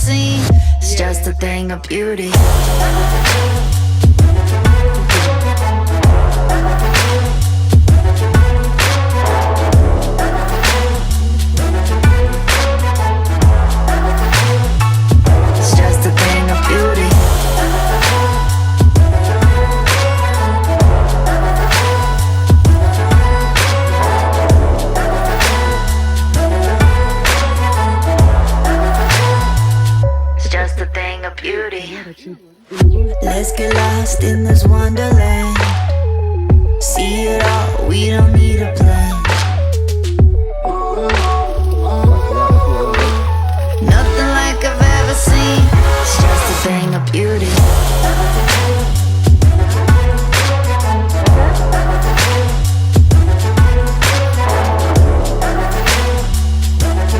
seen. It's just a thing of beauty. It's just a thing of beauty. It's just a thing of beauty. Let's get lost in this wonderland. See it all, we don't need a plan.